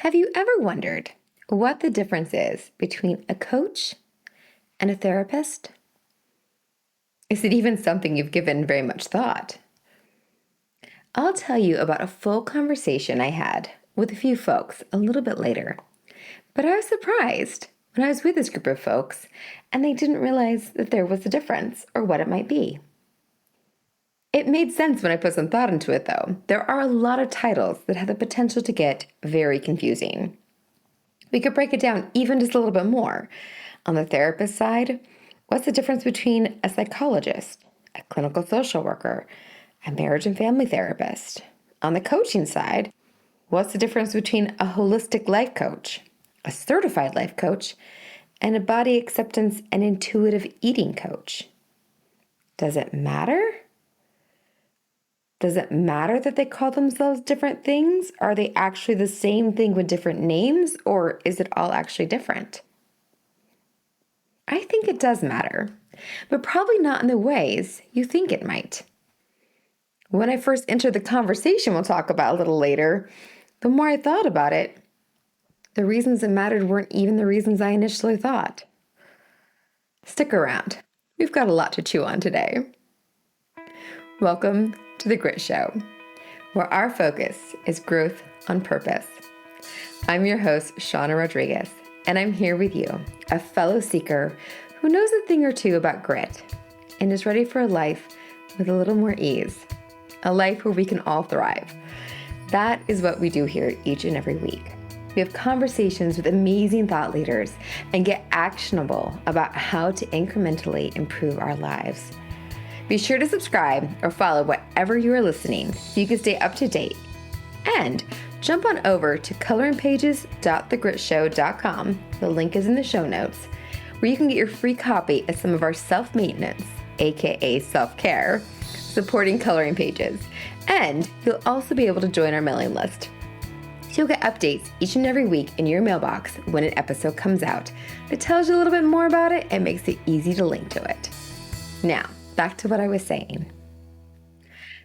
Have you ever wondered what the difference is between a coach and a therapist? Is it even something you've given very much thought? I'll tell you about a full conversation I had with a few folks a little bit later. But I was surprised when I was with this group of folks and they didn't realize that there was a difference or what it might be. It made sense when I put some thought into it, though. There are a lot of titles that have the potential to get very confusing. We could break it down even just a little bit more. On the therapist side, what's the difference between a psychologist, a clinical social worker, a marriage and family therapist? On the coaching side, what's the difference between a holistic life coach, a certified life coach, and a body acceptance and intuitive eating coach? Does it matter? Does it matter that they call themselves different things? Are they actually the same thing with different names, or is it all actually different? I think it does matter, but probably not in the ways you think it might. When I first entered the conversation we'll talk about a little later, the more I thought about it, the reasons it mattered weren't even the reasons I initially thought. Stick around. We've got a lot to chew on today. Welcome to The Grit Show, where our focus is growth on purpose. I'm your host, Shauna Rodriguez, and I'm here with you, a fellow seeker who knows a thing or two about grit and is ready for a life with a little more ease, a life where we can all thrive. That is what we do here each and every week. We have conversations with amazing thought leaders and get actionable about how to incrementally improve our lives. Be sure to subscribe or follow whatever you are listening so you can stay up to date. And jump on over to coloringpages.thegritshow.com. The link is in the show notes, where you can get your free copy of some of our self-maintenance, aka self-care, supporting coloring pages. And you'll also be able to join our mailing list. So you'll get updates each and every week in your mailbox when an episode comes out that tells you a little bit more about it and makes it easy to link to it. Now, back to what I was saying.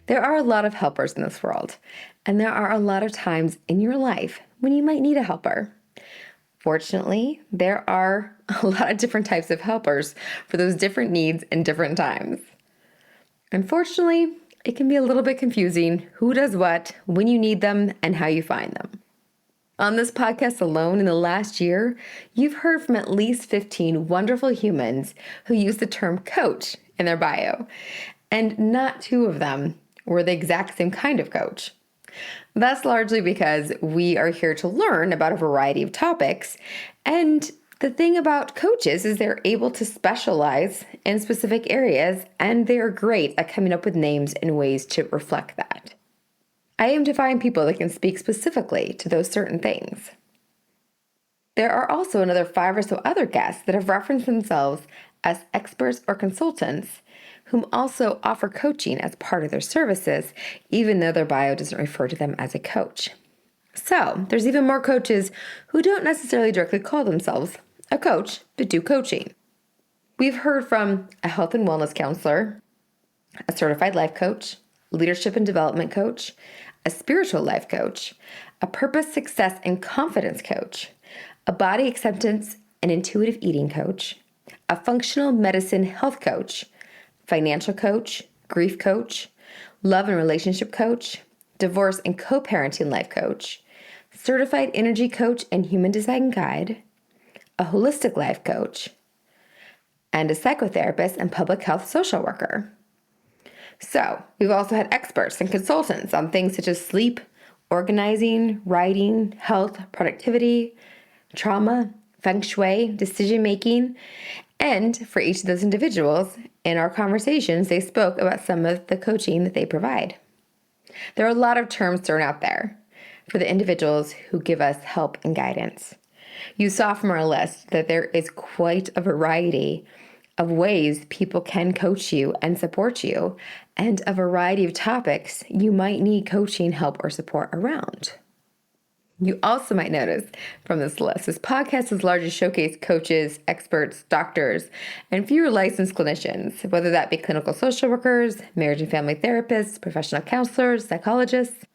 There are a lot of helpers in this world, and there are a lot of times in your life when you might need a helper. Fortunately, there are a lot of different types of helpers for those different needs and different times. Unfortunately, it can be a little bit confusing who does what, when you need them, and how you find them. On this podcast alone in the last year, you've heard from at least 15 wonderful humans who use the term coach in their bio, and not 2 of them were the exact same kind of coach. That's largely because we are here to learn about a variety of topics, and the thing about coaches is they're able to specialize in specific areas, and they are great at coming up with names and ways to reflect that. I aim to find people that can speak specifically to those certain things. There are also another 5 or so other guests that have referenced themselves as experts or consultants, whom also offer coaching as part of their services, even though their bio doesn't refer to them as a coach. So there's even more coaches who don't necessarily directly call themselves a coach, but do coaching. We've heard from a health and wellness counselor, a certified life coach, leadership and development coach, a spiritual life coach, a purpose, success, and confidence coach, a body acceptance and intuitive eating coach, a functional medicine health coach, financial coach, grief coach, love and relationship coach, divorce and co-parenting life coach, certified energy coach and human design guide, a holistic life coach, and a psychotherapist and public health social worker. So we've also had experts and consultants on things such as sleep, organizing, writing, health, productivity, trauma, feng shui, decision-making, and for each of those individuals, in our conversations, they spoke about some of the coaching that they provide. There are a lot of terms thrown out there for the individuals who give us help and guidance. You saw from our list that there is quite a variety of ways people can coach you and support you, and a variety of topics you might need coaching, help, or support around. You also might notice from this list, this podcast has largely showcased coaches, experts, doctors, and fewer licensed clinicians, whether that be clinical social workers, marriage and family therapists, professional counselors, psychologists.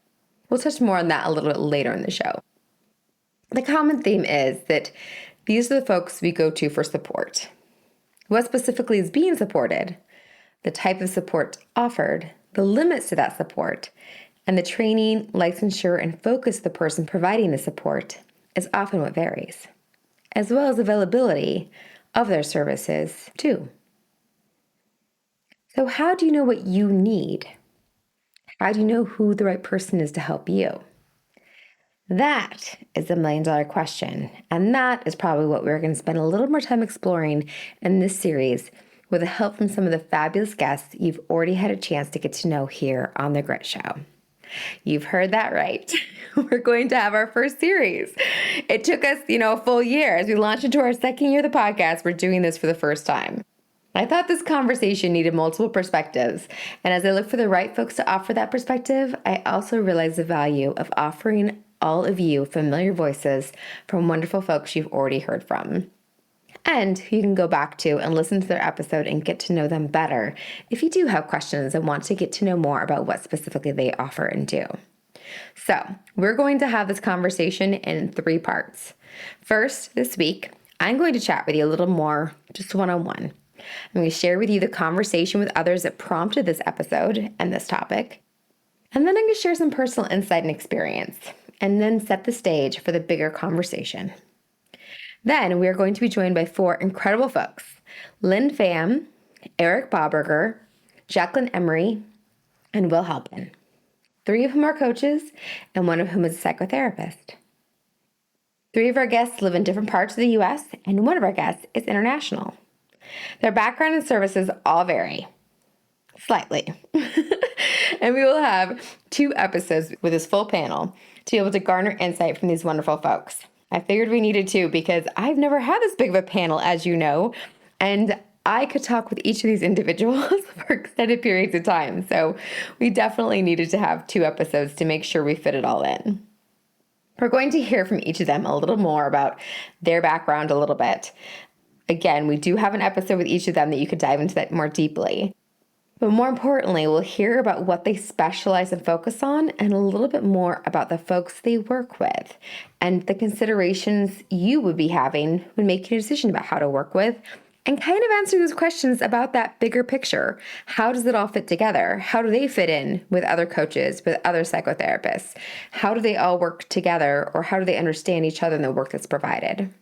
We'll touch more on that a little bit later in the show. The common theme is that these are the folks we go to for support. What specifically is being supported, the type of support offered, the limits to that support, and the training, licensure, and focus of the person providing the support is often what varies, as well as availability of their services too. So how do you know what you need? How do you know who the right person is to help you? That is the $1,000,000 question, and that is probably what we're going to spend a little more time exploring in this series with the help from some of the fabulous guests you've already had a chance to get to know here on The Grit Show. You've heard that right. We're going to have our first series. It took us, a full year. As we launched into our second year of the podcast, we're doing this for the first time. I thought this conversation needed multiple perspectives, and as I look for the right folks to offer that perspective, I also realized the value of offering all of you familiar voices from wonderful folks you've already heard from. And you can go back to and listen to their episode and get to know them better if you do have questions and want to get to know more about what specifically they offer and do. So we're going to have this conversation in 3 parts. First, this week, I'm going to chat with you a little more, just one-on-one. I'm going to share with you the conversation with others that prompted this episode and this topic. And then I'm going to share some personal insight and experience, and then set the stage for the bigger conversation. Then we are going to be joined by 4 incredible folks: Lynn Pham, Eric Bauberger, Jacqueline Emery, and Will Halpin. 3 of whom are coaches, and 1 of whom is a psychotherapist. 3 of our guests live in different parts of the U.S., and 1 of our guests is international. Their background and services all vary, slightly. And we will have 2 episodes with this full panel to be able to garner insight from these wonderful folks. I figured we needed to because I've never had this big of a panel, as you know, and I could talk with each of these individuals for extended periods of time. So we definitely needed to have 2 episodes to make sure we fit it all in. We're going to hear from each of them a little more about their background a little bit. Again, we do have an episode with each of them that you could dive into that more deeply. But more importantly, we'll hear about what they specialize and focus on, and a little bit more about the folks they work with and the considerations you would be having when making a decision about how to work with, and kind of answer those questions about that bigger picture. How does it all fit together? How do they fit in with other coaches, with other psychotherapists? How do they all work together, or how do they understand each other in the work that's provided?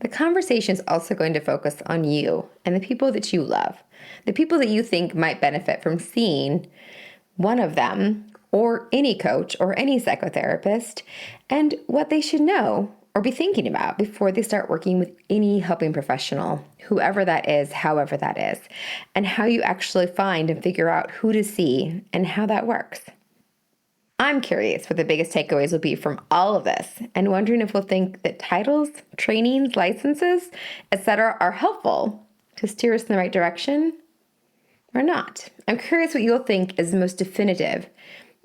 The conversation is also going to focus on you and the people that you love, the people that you think might benefit from seeing one of them, or any coach or any psychotherapist, and what they should know or be thinking about before they start working with any helping professional, whoever that is, however that is, and how you actually find and figure out who to see and how that works. I'm curious what the biggest takeaways will be from all of this, and wondering if we'll think that titles, trainings, licenses, etc. are helpful to steer us in the right direction or not. I'm curious what you'll think is most definitive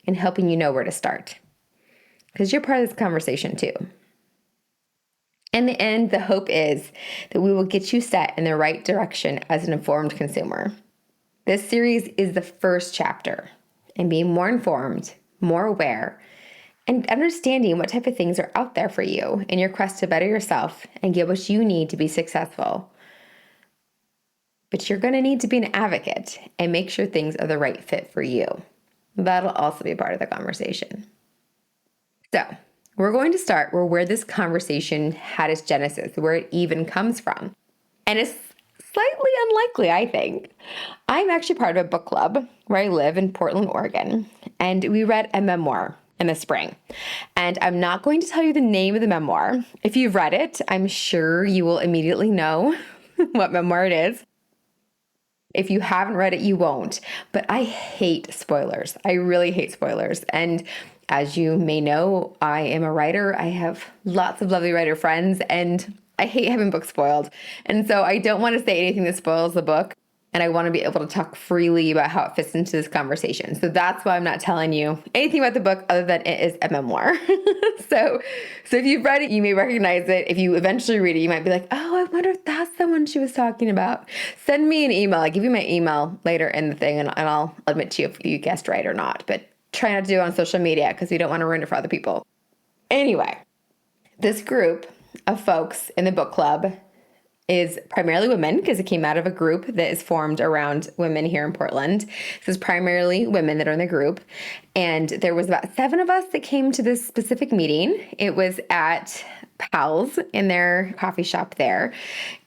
in helping you know where to start, because you're part of this conversation too. In the end, the hope is that we will get you set in the right direction as an informed consumer. This series is the first chapter in being more informed, more aware, and understanding what type of things are out there for you in your quest to better yourself and get what you need to be successful. But you're going to need to be an advocate and make sure things are the right fit for you. That'll also be part of the conversation. So we're going to start where this conversation had its genesis, where it even comes from. And it's slightly unlikely, I think. I'm actually part of a book club where I live in Portland, Oregon, and we read a memoir in the spring. And I'm not going to tell you the name of the memoir. If you've read it, I'm sure you will immediately know what memoir it is. If you haven't read it, you won't. But I hate spoilers. I really hate spoilers. And as you may know, I am a writer. I have lots of lovely writer friends, and I hate having books spoiled. And so I don't want to say anything that spoils the book. And I want to be able to talk freely about how it fits into this conversation. So that's why I'm not telling you anything about the book other than it is a memoir. So if you've read it, you may recognize it. If you eventually read it, you might be like, oh, I wonder if that's the one she was talking about. Send me an email. I'll give you my email later in the thing, and I'll admit to you if you guessed right or not. But try not to do it on social media because we don't want to ruin it for other people. Anyway, This group of folks in the book club is primarily women because it came out of a group that is formed around women here in Portland. So it's primarily women that are in the group. And there was about 7 of us that came to this specific meeting. It was at Powell's in their coffee shop there.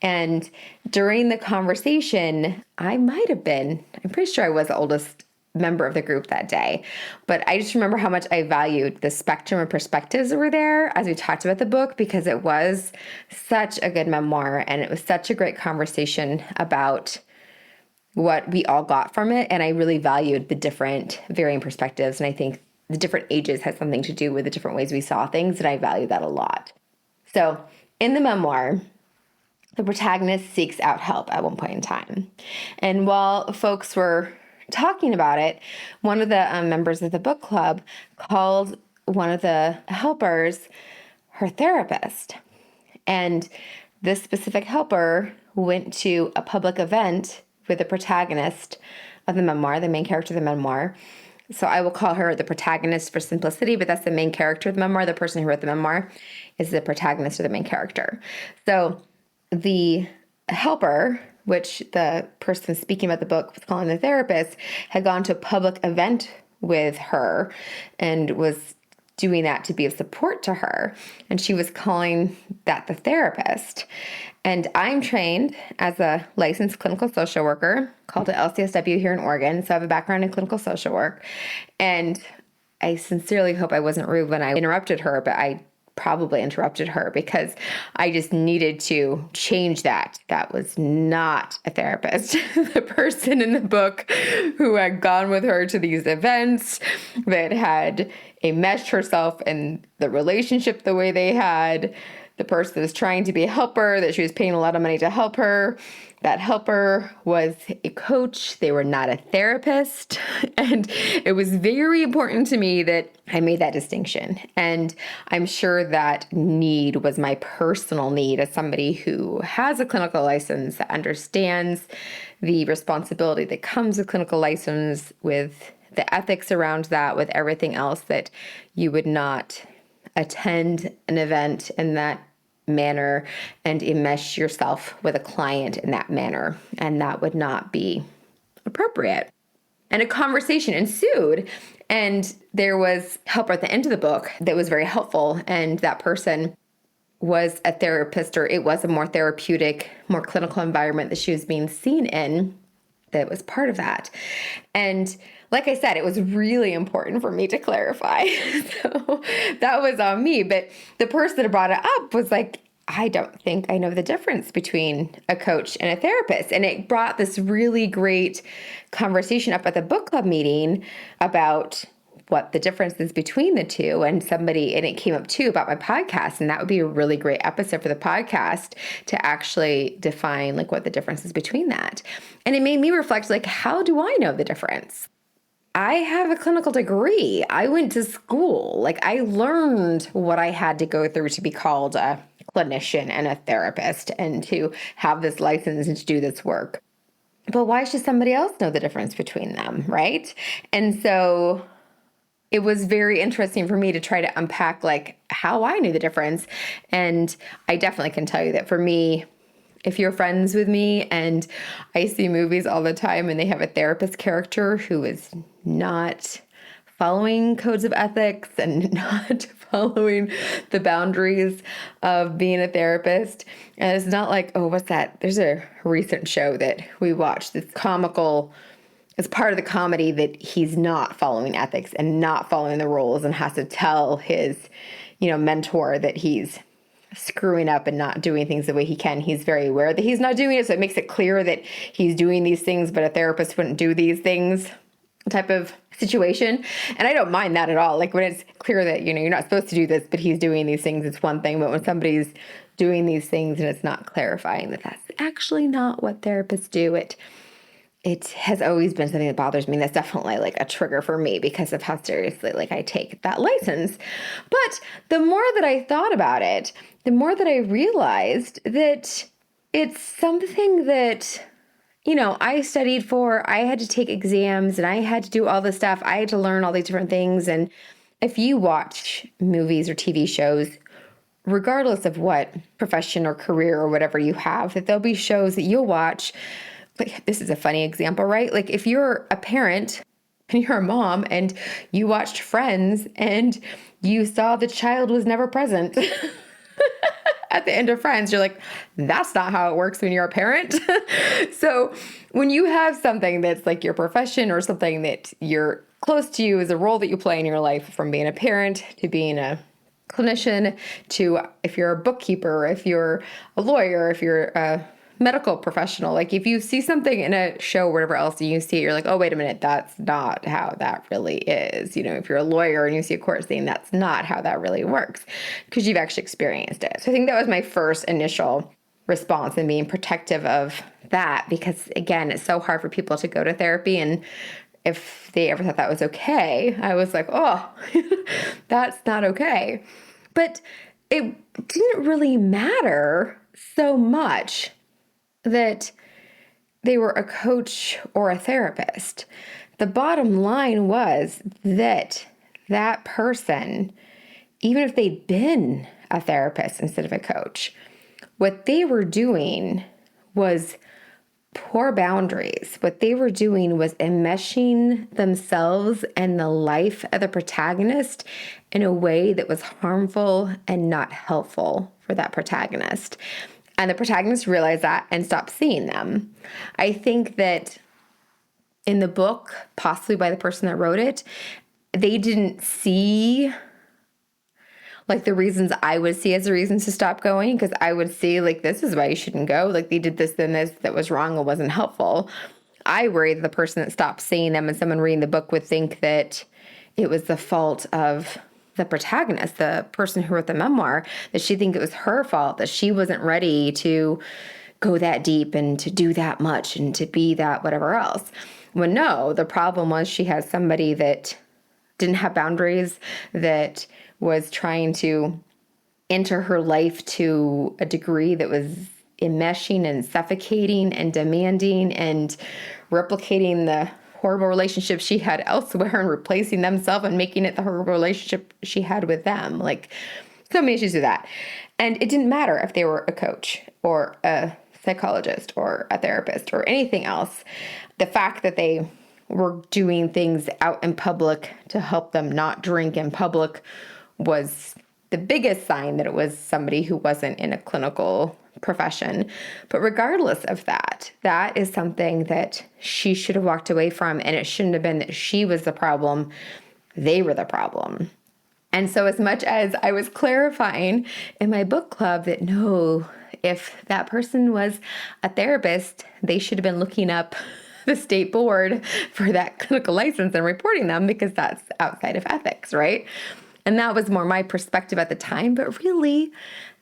And during the conversation, I'm pretty sure I was the oldest member of the group that day. But I just remember how much I valued the spectrum of perspectives that were there as we talked about the book, because it was such a good memoir and it was such a great conversation about what we all got from it. And I really valued the different varying perspectives. And I think the different ages had something to do with the different ways we saw things. And I value that a lot. So in the memoir, the protagonist seeks out help at one point in time. And while folks were talking about it, one of the members of the book club called one of the helpers her therapist. And this specific helper went to a public event with the protagonist of the memoir, the main character of the memoir. So I will call her the protagonist for simplicity, but that's the main character of the memoir. The person who wrote the memoir is the protagonist or the main character. So the helper, which the person speaking about the book was calling the therapist, had gone to a public event with her and was doing that to be of support to her. And she was calling that the therapist. And I'm trained as a licensed clinical social worker, called an LCSW here in Oregon. So I have a background in clinical social work. And I sincerely hope I wasn't rude when I interrupted her, but I probably interrupted her because I just needed to change that. That was not a therapist. The person in the book who had gone with her to these events, that had enmeshed herself in the relationship the way they had, the person that was trying to be a helper, that she was paying a lot of money to help her. That helper was a coach. They were not a therapist. And it was very important to me that I made that distinction. And I'm sure that need was my personal need as somebody who has a clinical license, that understands the responsibility that comes with clinical license, with the ethics around that, with everything else, that you would not attend an event in that manner and enmesh yourself with a client in that manner. And that would not be appropriate. And a conversation ensued. And there was help at the end of the book that was very helpful. And that person was a therapist, or it was a more therapeutic, more clinical environment that she was being seen in that was part of that. And like I said, it was really important for me to clarify. So that was on me. But the person that brought it up was like, I don't think I know the difference between a coach and a therapist. And it brought this really great conversation up at the book club meeting about what the difference is between the two. And it came up too about my podcast. And that would be a really great episode for the podcast to actually define like what the difference is between that. And it made me reflect, like, how do I know the difference? I have a clinical degree. I went to school. Like, I learned what I had to go through to be called a clinician and a therapist and to have this license and to do this work. But why should somebody else know the difference between them, right? And so it was very interesting for me to try to unpack like how I knew the difference. And I definitely can tell you that for me, if you're friends with me and I see movies all the time and they have a therapist character who is not following codes of ethics and not following the boundaries of being a therapist. And it's not like, oh, what's that? There's a recent show that we watched that's comical. It's part of the comedy that he's not following ethics and not following the rules and has to tell his, mentor that he's screwing up and not doing things the way he can. He's very aware that he's not doing it. So it makes it clear that he's doing these things, but a therapist wouldn't do these things type of situation. And I don't mind that at all. Like when it's clear that, you're not supposed to do this, but he's doing these things, it's one thing. But when somebody's doing these things and it's not clarifying that that's actually not what therapists do, it has always been something that bothers me. That's definitely like a trigger for me because of how seriously I take that license. But the more that I thought about it, the more that I realized that it's something that, I studied for. I had to take exams and I had to do all this stuff. I had to learn all these different things. And if you watch movies or TV shows, regardless of what profession or career or whatever you have, that there'll be shows that you'll watch. Like, this is a funny example, right? Like if you're a parent and you're a mom and you watched Friends and you saw the child was never present at the end of Friends, you're like, that's not how it works when you're a parent. So when you have something that's like your profession or something that you're close to you as a role that you play in your life, from being a parent to being a clinician to if you're a bookkeeper, if you're a lawyer, if you're a medical professional, like if you see something in a show or whatever else and you see it, you're like, oh, wait a minute, that's not how that really is. If you're a lawyer and you see a court scene, that's not how that really works, because you've actually experienced it. So I think that was my first initial response, and being protective of that, because again, it's so hard for people to go to therapy, and if they ever thought that was okay, I was like, oh, that's not okay. But it didn't really matter so much that they were a coach or a therapist. The bottom line was that that person, even if they'd been a therapist instead of a coach, what they were doing was poor boundaries. What they were doing was enmeshing themselves and the life of the protagonist in a way that was harmful and not helpful for that protagonist. And the protagonist realized that and stopped seeing them. I think that in the book, possibly by the person that wrote it, they didn't see like the reasons I would see as the reasons to stop going, because I would see like, this is why you shouldn't go. Like they did this and this that was wrong and wasn't helpful. I worry that the person that stopped seeing them and someone reading the book would think that it was the fault of the protagonist, the person who wrote the memoir, that she'd think it was her fault, that she wasn't ready to go that deep and to do that much and to be that whatever else. Well, no, the problem was she had somebody that didn't have boundaries, that was trying to enter her life to a degree that was enmeshing and suffocating and demanding and replicating the horrible relationship she had elsewhere and replacing themselves and making it the horrible relationship she had with them. Like, so many issues with that. And it didn't matter if they were a coach or a psychologist or a therapist or anything else. The fact that they were doing things out in public to help them not drink in public was the biggest sign that it was somebody who wasn't in a clinical profession. But regardless of that, that is something that she should have walked away from, and it shouldn't have been that she was the problem. They were the problem. And so as much as I was clarifying in my book club that no, if that person was a therapist, they should have been looking up the state board for that clinical license and reporting them, because that's outside of ethics, right? And that was more my perspective at the time, but really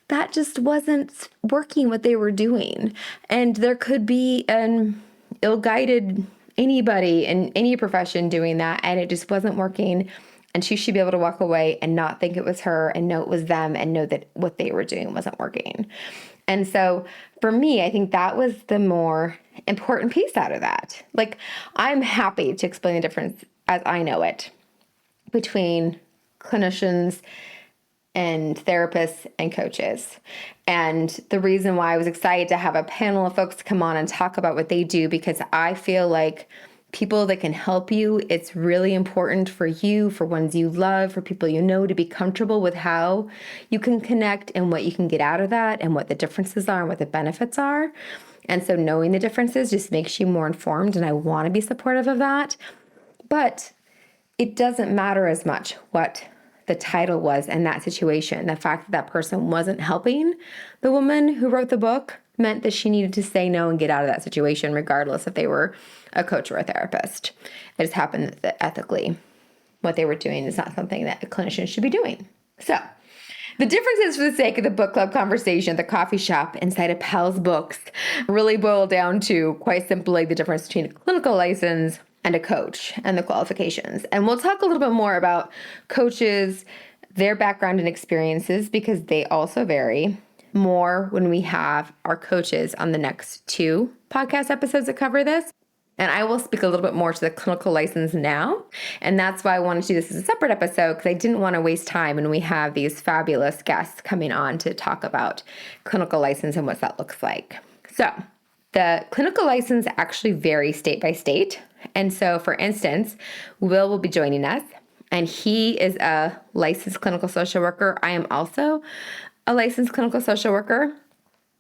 that just wasn't working what they were doing. And there could be an ill-guided anybody in any profession doing that, and it just wasn't working. And she should be able to walk away and not think it was her and know it was them and know that what they were doing wasn't working. And so for me, I think that was the more important piece out of that. Like, I'm happy to explain the difference as I know it between clinicians and therapists and coaches. And the reason why I was excited to have a panel of folks come on and talk about what they do, because I feel like people that can help you, it's really important for you, for ones you love, for people you know, to be comfortable with how you can connect and what you can get out of that and what the differences are and what the benefits are. And so knowing the differences just makes you more informed, and I want to be supportive of that. But it doesn't matter as much what the title was in that situation. The fact that that person wasn't helping the woman who wrote the book meant that she needed to say no and get out of that situation, regardless if they were a coach or a therapist. It just happened that ethically what they were doing is not something that a clinician should be doing. So the differences, for the sake of the book club conversation at the coffee shop inside of Pal's Books, really boil down to quite simply the difference between a clinical license and a coach and the qualifications. And we'll talk a little bit more about coaches, their background and experiences, because they also vary more when we have our coaches on the next 2 podcast episodes that cover this. And I will speak a little bit more to the clinical license now. And that's why I wanted to do this as a separate episode, because I didn't want to waste time. And we have these fabulous guests coming on to talk about clinical license and what that looks like. So the clinical license actually varies state by state. And so, for instance, Will be joining us, and he is a licensed clinical social worker. I am also a licensed clinical social worker.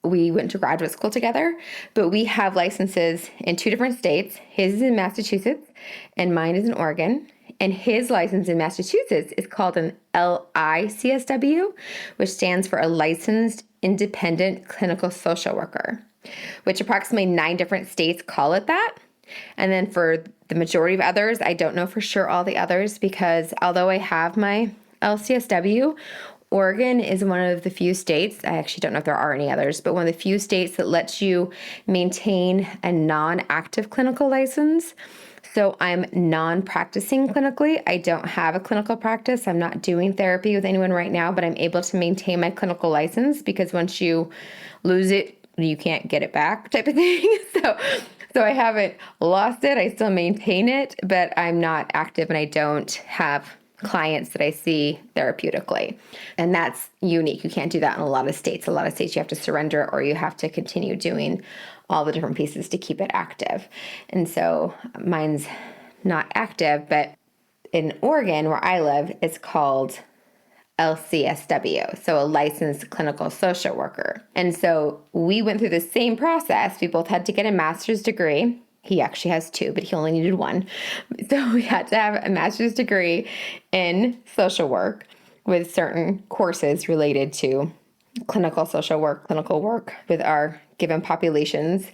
We went to graduate school together, but we have licenses in 2 different states. His is in Massachusetts and mine is in Oregon. And his license in Massachusetts is called an LICSW, which stands for a Licensed Independent Clinical Social Worker, which approximately 9 different states call it that. And then for the majority of others, I don't know for sure all the others, because although I have my LCSW, Oregon is one of the few states, I actually don't know if there are any others, but one of the few states that lets you maintain a non-active clinical license. So I'm non-practicing clinically. I don't have a clinical practice. I'm not doing therapy with anyone right now, but I'm able to maintain my clinical license, because once you lose it, you can't get it back, type of thing. So I haven't lost it. I still maintain it, but I'm not active and I don't have clients that I see therapeutically. And that's unique. You can't do that in a lot of states. A lot of states you have to surrender, or you have to continue doing all the different pieces to keep it active. And so mine's not active, but in Oregon, where I live, it's called LCSW, so a licensed clinical social worker. And so we went through the same process. We both had to get a master's degree. He actually has 2, but he only needed 1. So we had to have a master's degree in social work with certain courses related to clinical social work, clinical work with our given populations.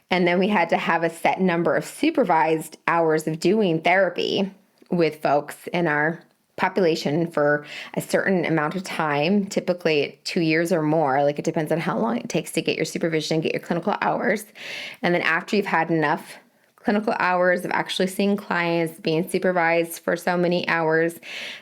And then we had to have a set number of supervised hours of doing therapy with folks in our population for a certain amount of time, typically 2 years or more. Like, it depends on how long it takes to get your supervision, get your clinical hours. And then after you've had enough clinical hours of actually seeing clients, being supervised for so many hours,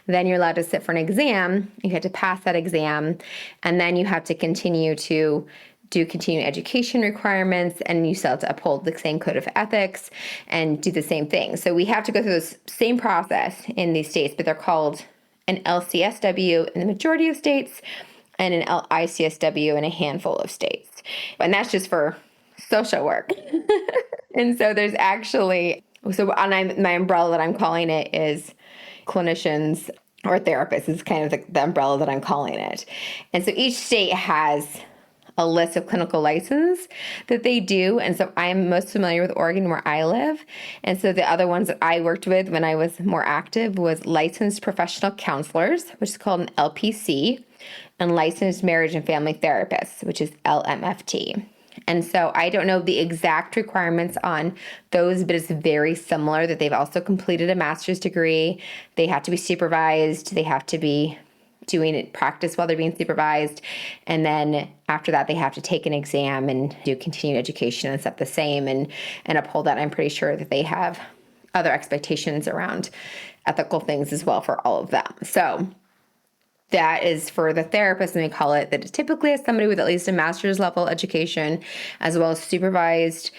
then you're allowed to sit for an exam. You have to pass that exam, and then you have to continue to do continuing education requirements, and you still have to uphold the same code of ethics and do the same thing. So we have to go through this same process in these states, but they're called an LCSW in the majority of states and an LICSW in a handful of states. And that's just for social work. And so there's actually, my umbrella that I'm calling it is clinicians or therapists is kind of the umbrella that I'm calling it. And so each state has a list of clinical license that they do. And so I'm most familiar with Oregon, where I live. And so the other ones that I worked with when I was more active was licensed professional counselors, which is called an LPC, and licensed marriage and family therapists, which is LMFT. And so I don't know the exact requirements on those, but it's very similar that they've also completed a master's degree. They have to be supervised. They have to be doing it practice while they're being supervised. And then after that, they have to take an exam and do continuing education and stuff the same and uphold that. I'm pretty sure that they have other expectations around ethical things as well for all of them. So that is for the therapist, and we call it that. It typically is somebody with at least a master's level education, as well as supervised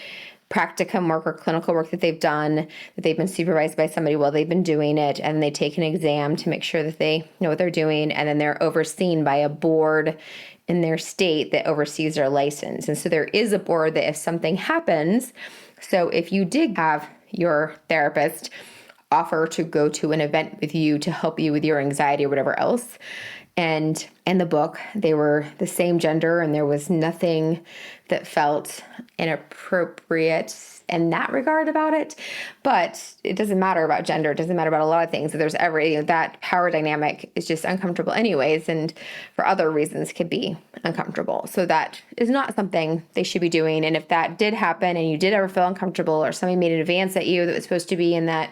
practicum work or clinical work that they've done, that they've been supervised by somebody while they've been doing it, and they take an exam to make sure that they know what they're doing, and then they're overseen by a board in their state that oversees their license. And so there is a board that if something happens, so if you did have your therapist offer to go to an event with you to help you with your anxiety or whatever else, and in the book, they were the same gender and there was nothing that felt inappropriate in that regard about it. But it doesn't matter about gender. It doesn't matter about a lot of things. If there's that power dynamic is just uncomfortable anyways, and for other reasons could be uncomfortable. So that is not something they should be doing. And if that did happen and you did ever feel uncomfortable, or somebody made an advance at you that was supposed to be in that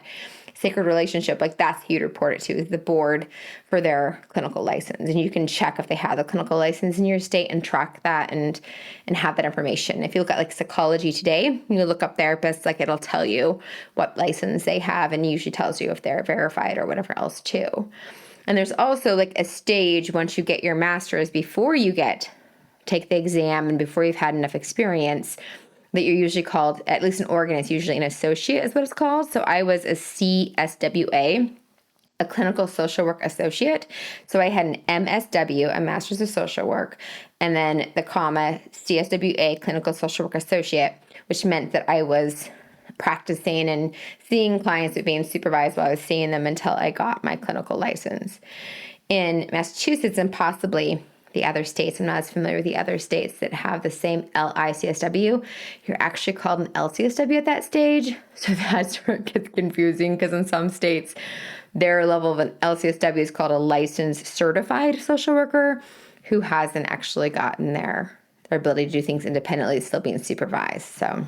sacred relationship, like that's who you'd report it to, is the board for their clinical license. And you can check if they have the clinical license in your state and track that and have that information. If you look at like Psychology Today, you look up therapists, like it'll tell you what license they have, and usually tells you if they're verified or whatever else too. And there's also like a stage once you get your master's, before you take the exam and before you've had enough experience, that you're usually called, at least in Oregon, it's usually an associate is what it's called. So I was a CSWA, a clinical social work associate. So I had an MSW, a master's of social work, and then the comma CSWA, clinical social work associate, which meant that I was practicing and seeing clients but being supervised while I was seeing them until I got my clinical license. In Massachusetts and possibly the other states, I'm not as familiar with the other states that have the same LICSW, you're actually called an LCSW at that stage. So that's where it gets confusing, because in some states, their level of an LCSW is called a licensed certified social worker who hasn't actually gotten their ability to do things independently, still being supervised. So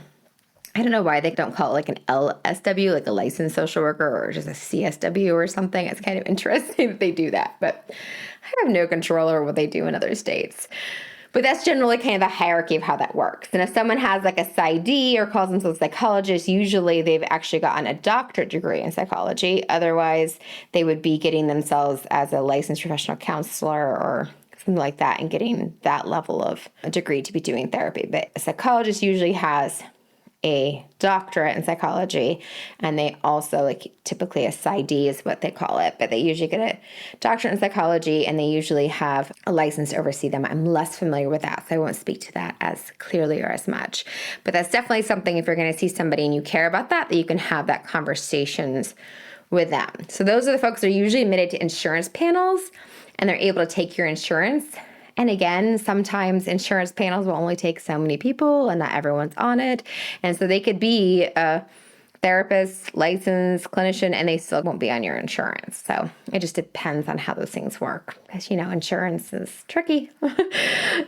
I don't know why they don't call it like an LSW, like a licensed social worker, or just a CSW or something. It's kind of interesting that they do that, but I have no control over what they do in other states. But that's generally kind of the hierarchy of how that works. And if someone has like a PsyD or calls themselves a psychologist, usually they've actually gotten a doctorate degree in psychology. Otherwise, they would be getting themselves as a licensed professional counselor or something like that and getting that level of a degree to be doing therapy. But a psychologist usually has a doctorate in psychology, and they also, like, typically a PsyD is what they call it, but they usually get a doctorate in psychology, and they usually have a license to oversee them. I'm less familiar with that, so I won't speak to that as clearly or as much. But that's definitely something, if you're going to see somebody and you care about that you can have that conversations with them. So those are the folks that are usually admitted to insurance panels, and they're able to take your insurance. And again, sometimes insurance panels will only take so many people and not everyone's on it. And so they could be a therapist, licensed clinician, and they still won't be on your insurance. So it just depends on how those things work, because, insurance is tricky.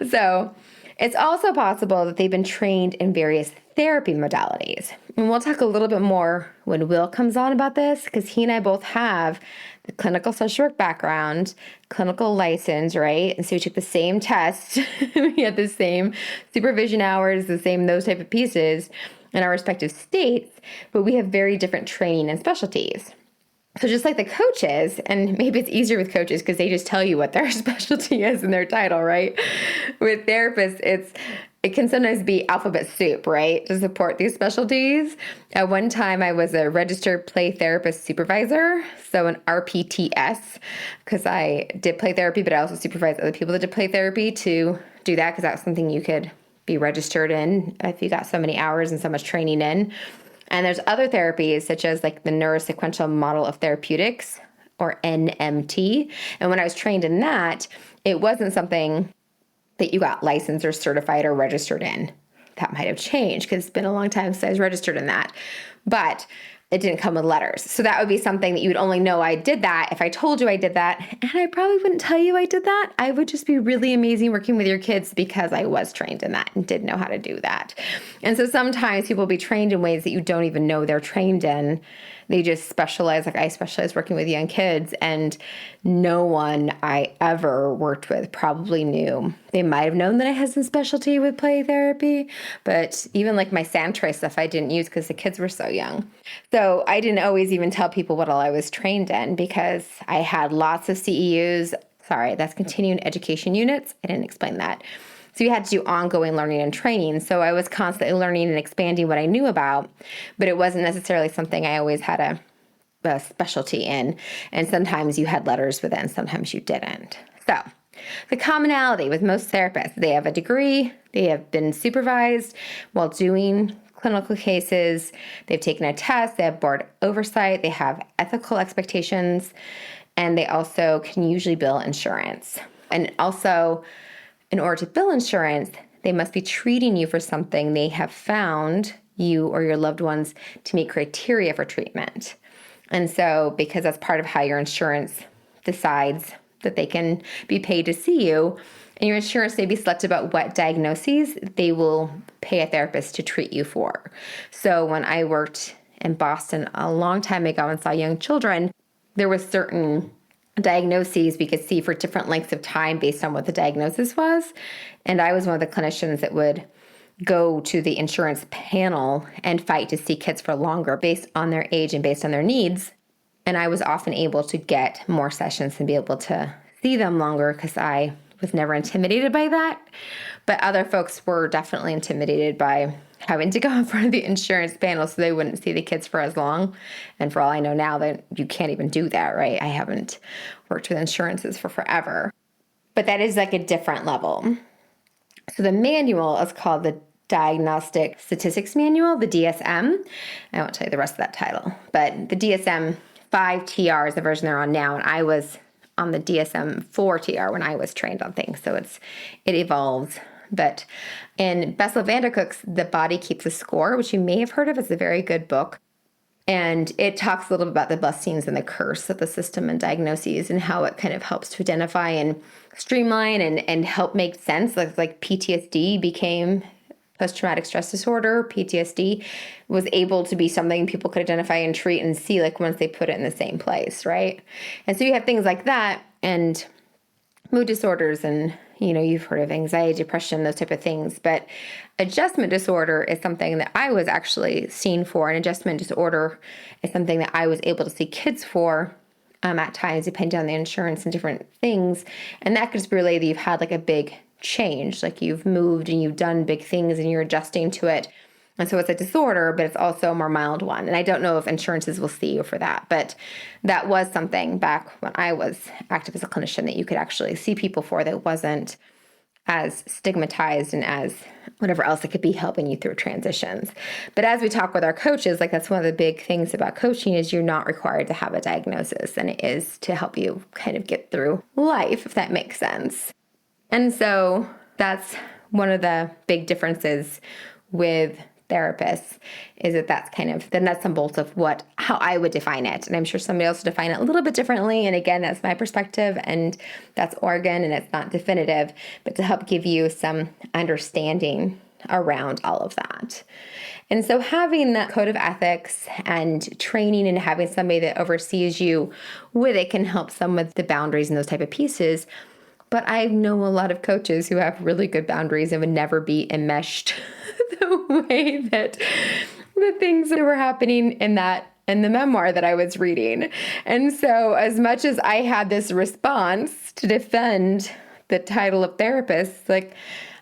So it's also possible that they've been trained in various therapy modalities. And we'll talk a little bit more when Will comes on about this, because he and I both have the clinical social work background, clinical license, right? And so we took the same test. We had the same supervision hours, the same those type of pieces in our respective states, but we have very different training and specialties. So just like the coaches, and maybe it's easier with coaches because they just tell you what their specialty is in their title, right? With therapists, it can sometimes be alphabet soup, right, to support these specialties. At one time, I was a registered play therapist supervisor, so an RPTS, because I did play therapy, but I also supervised other people that did play therapy to do that, because that's something you could be registered in if you got so many hours and so much training in. And there's other therapies, such as like the neurosequential model of therapeutics, or NMT. And when I was trained in that, it wasn't something that you got licensed or certified or registered in. That might have changed because it's been a long time since I was registered in that. But it didn't come with letters. So that would be something that you would only know I did that if I told you I did that. And I probably wouldn't tell you I did that. I would just be really amazing working with your kids because I was trained in that and did know how to do that. And so sometimes people will be trained in ways that you don't even know they're trained in. They just specialize, like I specialize working with young kids, and no one I ever worked with probably knew. They might have known that I had some specialty with play therapy, but even like my Santray stuff I didn't use because the kids were so young. So I didn't always even tell people what all I was trained in, because I had lots of CEUs. Sorry, that's continuing education units. I didn't explain that. So you had to do ongoing learning and training. So I was constantly learning and expanding what I knew about, but it wasn't necessarily something I always had a specialty in. And sometimes you had letters with it and sometimes you didn't. So the commonality with most therapists, they have a degree, they have been supervised while doing clinical cases, they've taken a test, they have board oversight, they have ethical expectations, and they also can usually bill insurance. And also, in order to bill insurance, they must be treating you for something they have found you or your loved ones to meet criteria for treatment. And so, because that's part of how your insurance decides that they can be paid to see you, and your insurance may be selected about what diagnoses they will pay a therapist to treat you for. So when I worked in Boston a long time ago and saw young children, there were certain diagnoses we could see for different lengths of time based on what the diagnosis was. And I was one of the clinicians that would go to the insurance panel and fight to see kids for longer based on their age and based on their needs. And I was often able to get more sessions and be able to see them longer because I was never intimidated by that. But other folks were definitely intimidated by having to go in front of the insurance panel so they wouldn't see the kids for as long. And for all I know now, that you can't even do that, right? I haven't worked with insurances for forever. But that is like a different level. So the manual is called the Diagnostic Statistics Manual, the DSM. I won't tell you the rest of that title, but the DSM 5TR is the version they're on now, and I was on the DSM 4TR when I was trained on things, so it evolves. But in Bessel van der Kolk's The Body Keeps a Score, which you may have heard of, it's a very good book. And it talks a little bit about the blessings and the curse of the system and diagnoses and how it kind of helps to identify and streamline and help make sense. Like PTSD became post-traumatic stress disorder. PTSD was able to be something people could identify and treat and see like once they put it in the same place, right? And so you have things like that and mood disorders and, you've heard of anxiety, depression, those type of things. But adjustment disorder is something that I was actually seen for. And adjustment disorder is something that I was able to see kids for at times, depending on the insurance and different things. And that could just be related that you've had like a big change, like you've moved and you've done big things and you're adjusting to it. And so it's a disorder, but it's also a more mild one. And I don't know if insurances will see you for that, but that was something back when I was active as a clinician that you could actually see people for that wasn't as stigmatized and as whatever else that could be helping you through transitions. But as we talk with our coaches, like that's one of the big things about coaching is you're not required to have a diagnosis, and it is to help you kind of get through life, if that makes sense. And so that's one of the big differences with therapists is that that's kind of the nuts and bolts of how I would define it. And I'm sure somebody else would define it a little bit differently. And again, that's my perspective and that's Oregon and it's not definitive, but to help give you some understanding around all of that. And so having that code of ethics and training and having somebody that oversees you with it can help some with the boundaries and those type of pieces. But I know a lot of coaches who have really good boundaries and would never be enmeshed the way that the things that were happening in the memoir that I was reading. And so as much as I had this response to defend the title of therapist, like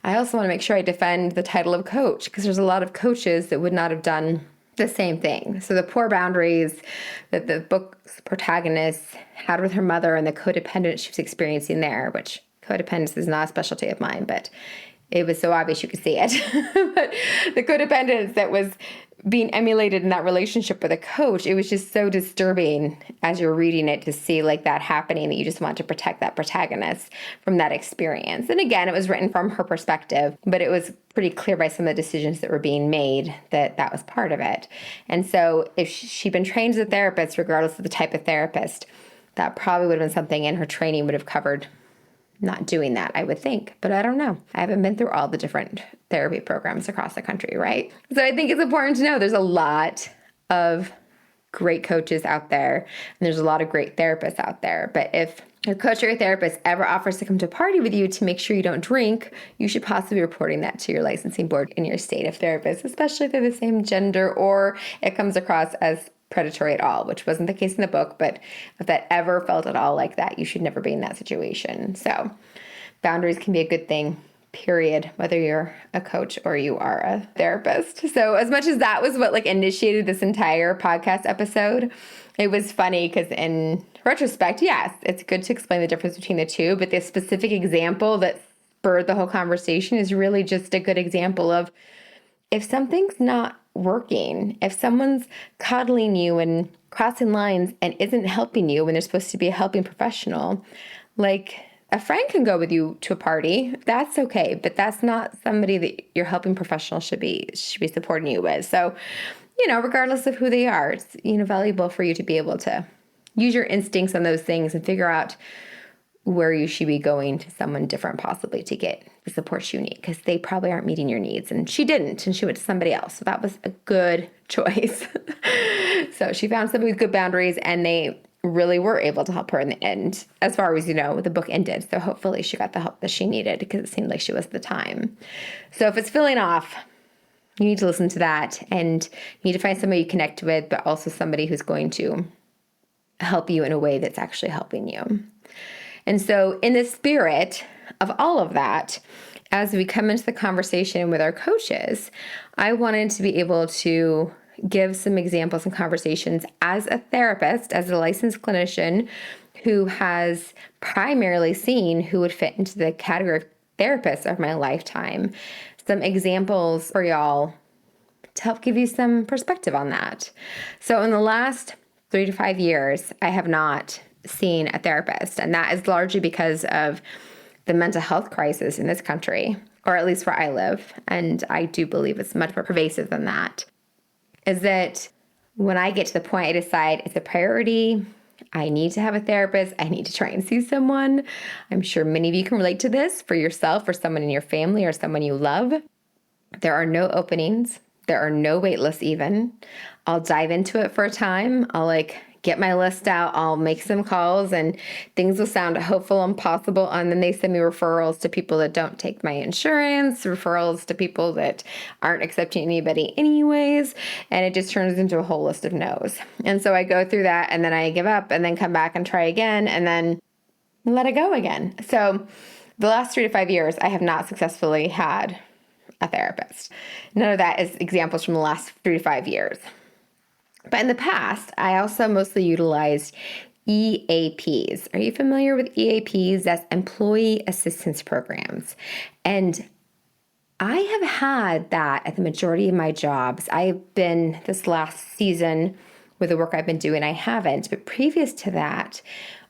I also want to make sure I defend the title of coach, because there's a lot of coaches that would not have done the same thing. So the poor boundaries that the book's protagonist had with her mother and the codependence she was experiencing there, which codependence is not a specialty of mine, but it was so obvious you could see it. But the codependence that was being emulated in that relationship with a coach, it was just so disturbing as you're reading it to see like that happening, that you just want to protect that protagonist from that experience. And again, it was written from her perspective, but it was pretty clear by some of the decisions that were being made that that was part of it. And so if she'd been trained as a therapist, regardless of the type of therapist, that probably would have been something in her training would have covered not doing that, I would think. But I don't know. I haven't been through all the different therapy programs across the country, right? So I think it's important to know there's a lot of great coaches out there, and there's a lot of great therapists out there. But if your coach or your therapist ever offers to come to a party with you to make sure you don't drink, you should possibly be reporting that to your licensing board in your state of therapist, especially if they're the same gender or it comes across as predatory at all, which wasn't the case in the book. But if that ever felt at all like that, you should never be in that situation. So boundaries can be a good thing, period, whether you're a coach or you are a therapist. So as much as that was what initiated this entire podcast episode, it was funny because in retrospect, yes, it's good to explain the difference between the two, but the specific example that spurred the whole conversation is really just a good example of if something's not working, if someone's coddling you and crossing lines and isn't helping you when they're supposed to be a helping professional, like a friend can go with you to a party, that's okay, but that's not somebody that your helping professional should be supporting you with. So, regardless of who they are, it's, valuable for you to be able to use your instincts on those things and figure out where you should be going to someone different possibly to get the support you need, because they probably aren't meeting your needs. And she didn't, and she went to somebody else. So that was a good choice. So she found somebody with good boundaries, and they really were able to help her in the end, as far as, the book ended. So hopefully she got the help that she needed, because it seemed like she was at the time. So if it's feeling off, you need to listen to that, and you need to find somebody you connect with, but also somebody who's going to help you in a way that's actually helping you. And so in the spirit of all of that, as we come into the conversation with our coaches, I wanted to be able to give some examples and conversations as a therapist, as a licensed clinician who has primarily seen who would fit into the category of therapists of my lifetime. Some examples for y'all to help give you some perspective on that. So in the last 3 to 5 years, I have not seen a therapist, and that is largely because of the mental health crisis in this country, or at least where I live, and I do believe it's much more pervasive than that, is that when I get to the point I decide it's a priority, I need to have a therapist, I need to try and see someone. I'm sure many of you can relate to this for yourself or someone in your family or someone you love. There are no openings. There are no wait lists even. I'll dive into it for a time. I'll get my list out. I'll make some calls and things will sound hopeful and possible. And then they send me referrals to people that don't take my insurance, referrals to people that aren't accepting anybody anyways. And it just turns into a whole list of no's. And so I go through that and then I give up and then come back and try again and then let it go again. So the last 3 to 5 years, I have not successfully had a therapist. None of that is examples from the last 3 to 5 years. But in the past, I also mostly utilized EAPs. Are you familiar with EAPs? That's employee assistance programs. And I have had that at the majority of my jobs. I've been this last season with the work I've been doing, I haven't. But previous to that,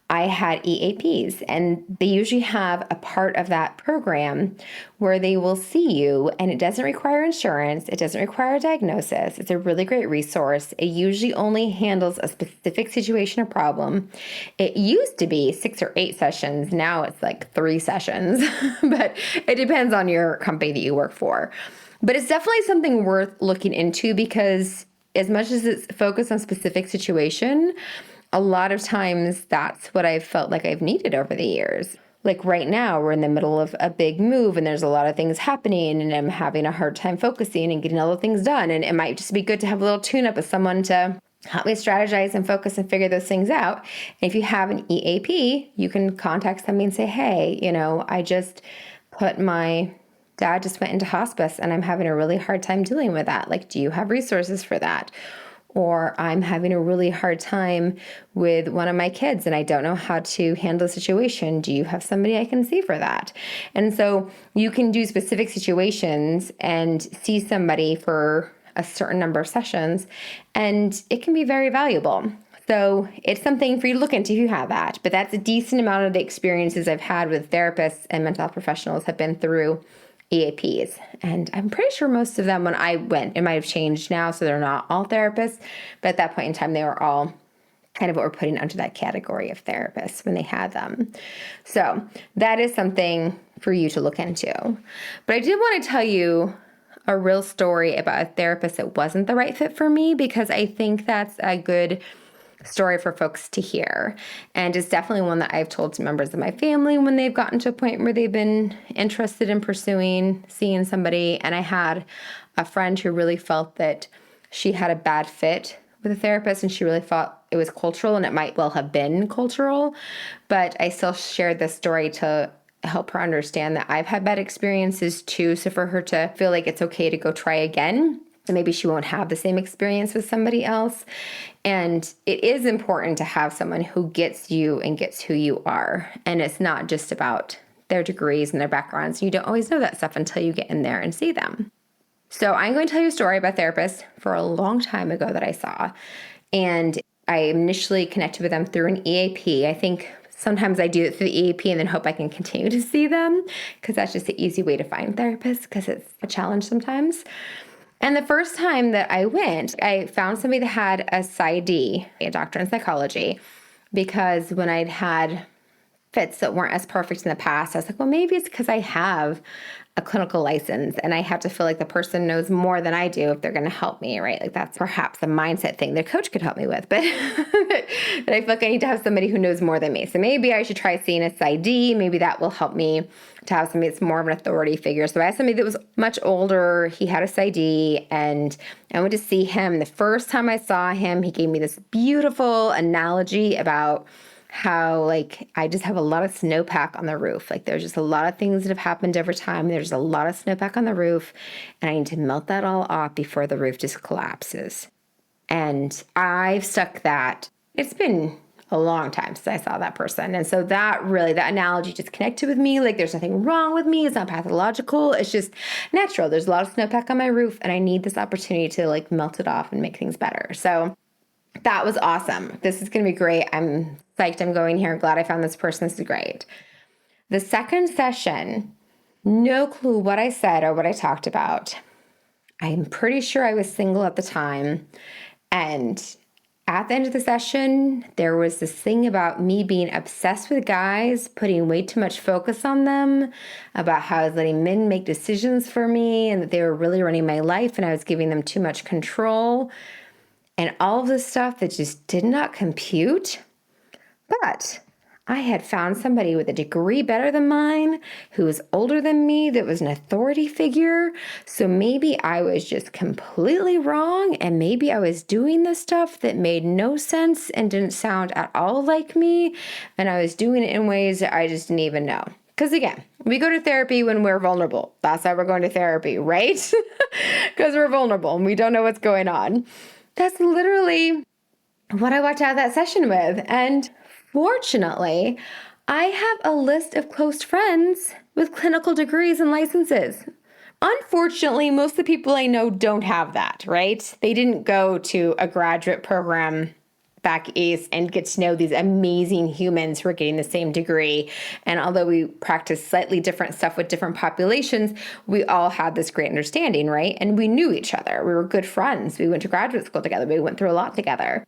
I had EAPs, and they usually have a part of that program where they will see you, and it doesn't require insurance. It doesn't require a diagnosis. It's a really great resource. It usually only handles a specific situation or problem. It used to be 6 or 8 sessions. Now it's like 3 sessions, but it depends on your company that you work for. But it's definitely something worth looking into because as much as it's focused on specific situation, a lot of times that's what I've felt like I've needed over the years. Like right now, we're in the middle of a big move and there's a lot of things happening and I'm having a hard time focusing and getting all the things done. And it might just be good to have a little tune-up with someone to help me strategize and focus and figure those things out. And if you have an EAP, you can contact somebody and say, hey, I just my dad just went into hospice and I'm having a really hard time dealing with that. Like, do you have resources for that? Or I'm having a really hard time with one of my kids and I don't know how to handle the situation. Do you have somebody I can see for that? And so you can do specific situations and see somebody for a certain number of sessions, and it can be very valuable. So it's something for you to look into if you have that. But that's a decent amount of the experiences I've had with therapists and mental health professionals have been through EAPs. And I'm pretty sure most of them when I went, it might have changed now, so they're not all therapists, but at that point in time, they were all kind of what we're putting under that category of therapists when they had them. So that is something for you to look into. But I did want to tell you a real story about a therapist that wasn't the right fit for me, because I think that's a good story for folks to hear. And it's definitely one that I've told to members of my family when they've gotten to a point where they've been interested in pursuing seeing somebody. And I had a friend who really felt that she had a bad fit with a therapist and she really thought it was cultural, and it might well have been cultural. But I still shared this story to help her understand that I've had bad experiences too. So for her to feel like it's okay to go try again, and maybe she won't have the same experience with somebody else. And it is important to have someone who gets you and gets who you are. And it's not just about their degrees and their backgrounds. You don't always know that stuff until you get in there and see them. So I'm going to tell you a story about a therapist for a long time ago that I saw. And I initially connected with them through an EAP. I think sometimes I do it through the EAP and then hope I can continue to see them, because that's just an easy way to find therapists, because it's a challenge sometimes. And the first time that I went, I found somebody that had a PsyD, a doctorate in psychology, because when I'd had fits that weren't as perfect in the past, I was like, well, maybe it's because I have a clinical license and I have to feel like the person knows more than I do if they're going to help me, right? Like that's perhaps a mindset thing their coach could help me with, but I feel like I need to have somebody who knows more than me. So maybe I should try seeing a PsyD. Maybe that will help me to have somebody that's more of an authority figure. So I had somebody that was much older. He had a PsyD and I went to see him. The first time I saw him, he gave me this beautiful analogy about how like I just have a lot of snowpack on the roof. Like there's just a lot of things that have happened over time. There's a lot of snowpack on the roof, and I need to melt that all off before the roof just collapses. And I've stuck that. It's been a long time since I saw that person. And so that analogy just connected with me. Like there's nothing wrong with me. It's not pathological. It's just natural. There's a lot of snowpack on my roof, and I need this opportunity to like melt it off and make things better. So that was awesome. This is going to be great. I'm psyched I'm going here. Glad I found this person. This is great. The second session, no clue what I said or what I talked about. I'm pretty sure I was single at the time. And at the end of the session, there was this thing about me being obsessed with guys, putting way too much focus on them, about how I was letting men make decisions for me and that they were really running my life and I was giving them too much control. And all of this stuff that just did not compute. But I had found somebody with a degree better than mine, who was older than me, that was an authority figure. So maybe I was just completely wrong, and maybe I was doing this stuff that made no sense and didn't sound at all like me, and I was doing it in ways that I just didn't even know. Because again, we go to therapy when we're vulnerable. That's why we're going to therapy, right? Because we're vulnerable and we don't know what's going on. That's literally what I walked out of that session with. And fortunately, I have a list of close friends with clinical degrees and licenses. Unfortunately, most of the people I know don't have that, right? They didn't go to a graduate program back east and get to know these amazing humans who are getting the same degree. And although we practice slightly different stuff with different populations, we all had this great understanding, right? And we knew each other. We were good friends. We went to graduate school together. We went through a lot together.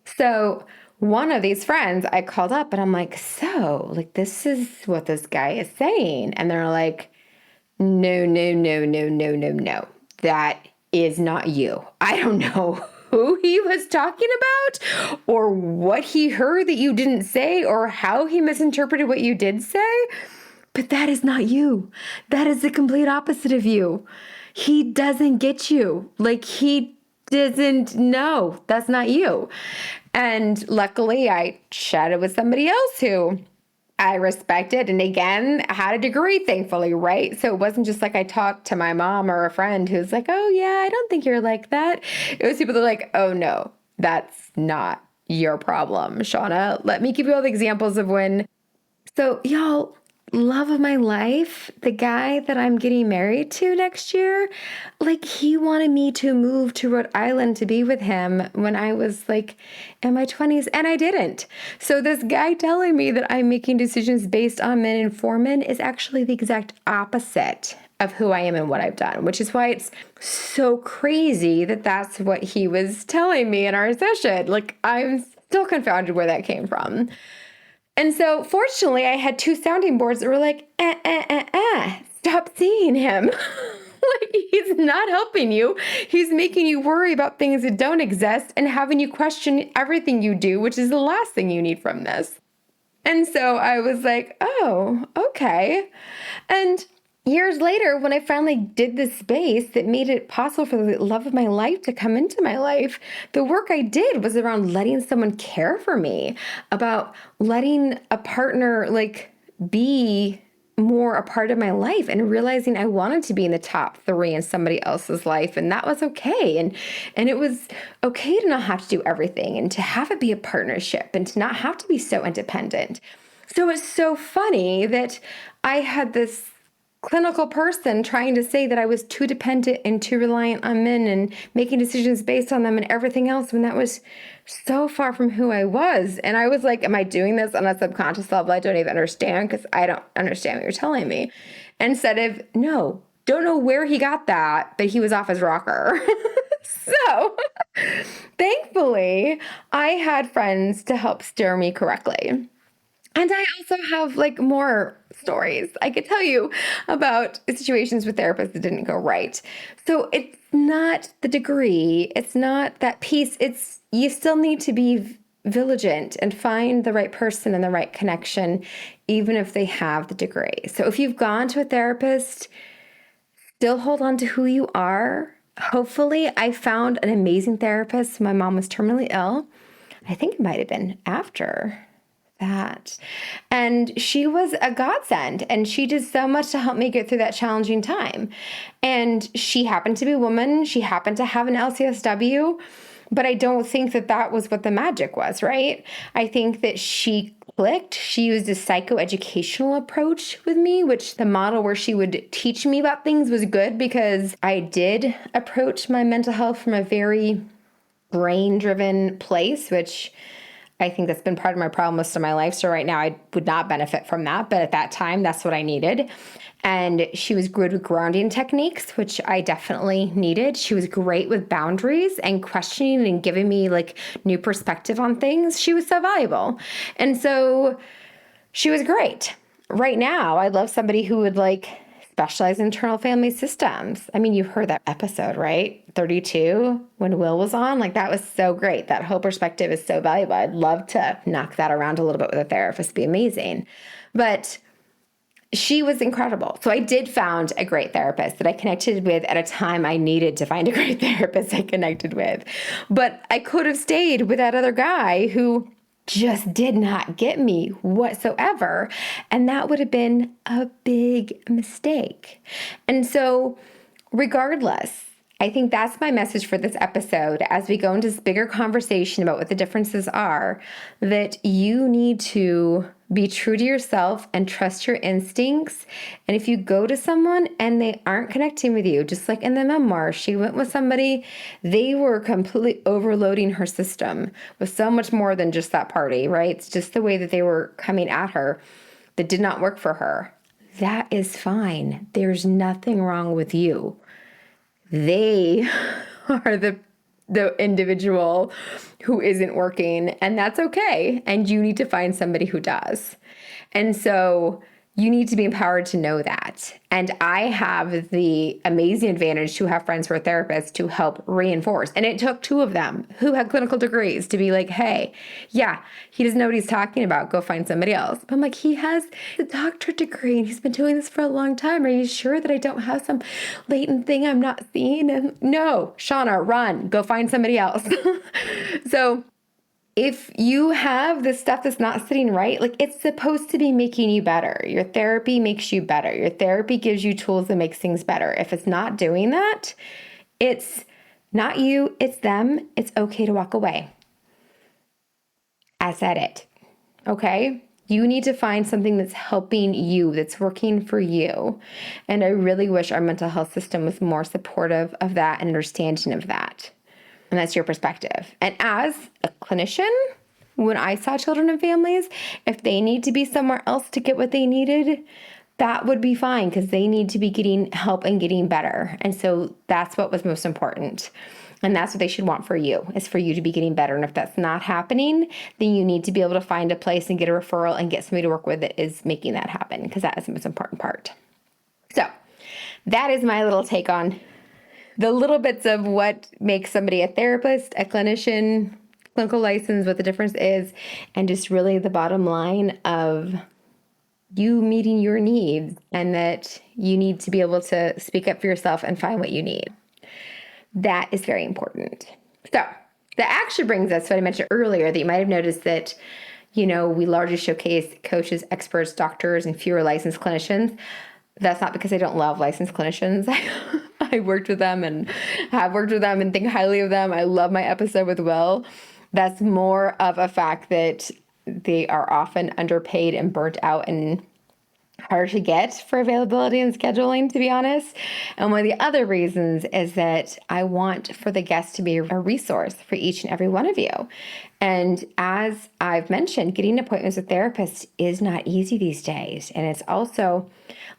So one of these friends I called up and I'm like, so like, this is what this guy is saying. And they're like, no, no, no, no, no, no, no. That is not you. I don't know who he was talking about or what he heard that you didn't say or how he misinterpreted what you did say, but that is not you. That is the complete opposite of you. He doesn't get you. Like he doesn't know. That's not you. And luckily I chatted with somebody else who I respected, and again, had a degree, thankfully, right? So it wasn't just like I talked to my mom or a friend who's like, oh yeah, I don't think you're like that. It was people that were like, oh no, that's not your problem, Shauna. Let me give you all the examples of when. So y'all, love of my life, the guy that I'm getting married to next year, like he wanted me to move to Rhode Island to be with him when I was like in my 20s, and I didn't. So this guy telling me that I'm making decisions based on men and for men is actually the exact opposite of who I am and what I've done, which is why it's so crazy that that's what he was telling me in our session. Like I'm still confounded where that came from. And so fortunately, I had two sounding boards that were like, stop seeing him. Like, he's not helping you. He's making you worry about things that don't exist and having you question everything you do, which is the last thing you need from this. And so I was like, oh, okay. And years later, when I finally did this space that made it possible for the love of my life to come into my life, the work I did was around letting someone care for me, about letting a partner like be more a part of my life and realizing I wanted to be in the top 3 in somebody else's life. And that was okay. And it was okay to not have to do everything and to have it be a partnership and to not have to be so independent. So it's so funny that I had this clinical person trying to say that I was too dependent and too reliant on men and making decisions based on them and everything else, when that was so far from who I was. And I was like, am I doing this on a subconscious level I don't even understand, because I don't understand what you're telling me? Instead of, no, don't know where he got that, but he was off his rocker. So thankfully, I had friends to help steer me correctly. And I also have like more stories I could tell you about situations with therapists that didn't go right. So it's not the degree, it's not that piece, it's you still need to be vigilant and find the right person and the right connection, even if they have the degree. So if you've gone to a therapist, still hold on to who you are. Hopefully, I found an amazing therapist. My mom was terminally ill. I think it might have been after that. And she was a godsend, and she did so much to help me get through that challenging time. And she happened to be a woman. She happened to have an LCSW, but I don't think that that was what the magic was, right? I think that she clicked. She used a psychoeducational approach with me, which the model where she would teach me about things was good because I did approach my mental health from a very brain-driven place, which I think that's been part of my problem most of my life. So right now I would not benefit from that. But at that time, that's what I needed. And she was good with grounding techniques, which I definitely needed. She was great with boundaries and questioning and giving me like new perspective on things. She was so valuable. And so she was great. Right now, I love somebody who would like specialize in internal family systems. I mean, you heard that episode, right? 32, when Will was on, like that was so great. That whole perspective is so valuable. I'd love to knock that around a little bit with a therapist. It'd be amazing. But she was incredible. So I did found a great therapist that I connected with at a time I needed to find a great therapist I connected with. But I could have stayed with that other guy who just did not get me whatsoever. And that would have been a big mistake. And so regardless, I think that's my message for this episode as we go into this bigger conversation about what the differences are, that you need to be true to yourself and trust your instincts. And if you go to someone and they aren't connecting with you, just like in the memoir, she went with somebody, they were completely overloading her system with so much more than just that party, right? It's just the way that they were coming at her that did not work for her. That is fine. There's nothing wrong with you. They are the individual who isn't working, and that's okay. And you need to find somebody who does. And so you need to be empowered to know that. And I have the amazing advantage to have friends who are therapists to help reinforce. And it took two of them who had clinical degrees to be like, hey, yeah, he doesn't know what he's talking about. Go find somebody else. But I'm like, he has a doctorate degree and he's been doing this for a long time. Are you sure that I don't have some latent thing I'm not seeing? And no, Shauna, run, go find somebody else. So if you have this stuff that's not sitting right, like it's supposed to be making you better. Your therapy makes you better. Your therapy gives you tools that makes things better. If it's not doing that, it's not you, it's them. It's okay to walk away. I said it. Okay? You need to find something that's helping you, that's working for you. And I really wish our mental health system was more supportive of that and understanding of that. And that's your perspective. And as a clinician, when I saw children and families, if they need to be somewhere else to get what they needed, that would be fine because they need to be getting help and getting better. And so that's what was most important. And that's what they should want for you, is for you to be getting better. And if that's not happening, then you need to be able to find a place and get a referral and get somebody to work with that is making that happen, because that is the most important part. So that is my little take on the little bits of what makes somebody a therapist, a clinician, clinical license, what the difference is, and just really the bottom line of you meeting your needs and that you need to be able to speak up for yourself and find what you need. That is very important. So that actually brings us to what I mentioned earlier, that you might have noticed that, we largely showcase coaches, experts, doctors, and fewer licensed clinicians. That's not because I don't love licensed clinicians. I worked with them and have worked with them and think highly of them. I love my episode with Will. That's more of a fact that they are often underpaid and burnt out and hard to get for availability and scheduling, to be honest. And one of the other reasons is that I want for the guests to be a resource for each and every one of you. And as I've mentioned, getting appointments with therapists is not easy these days. And it's also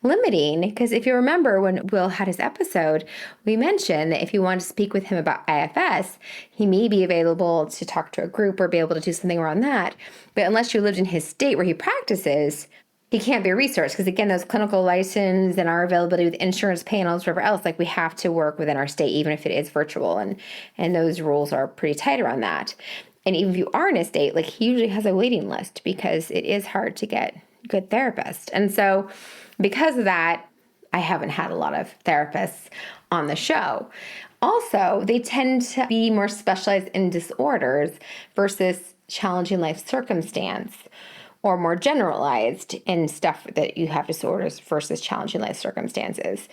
limiting, because if you remember when Will had his episode, we mentioned that if you want to speak with him about IFS, he may be available to talk to a group or be able to do something around that. But unless you lived in his state where he practices, he can't be a resource, because again, those clinical license and our availability with insurance panels, whatever else, like we have to work within our state, even if it is virtual, and those rules are pretty tight around that. And even if you are in a state, like he usually has a waiting list because it is hard to get good therapists. And so because of that, I haven't had a lot of therapists on the show. Also, they tend to be more specialized in disorders versus challenging life circumstance, or more generalized in stuff that you have disorders versus challenging life circumstances.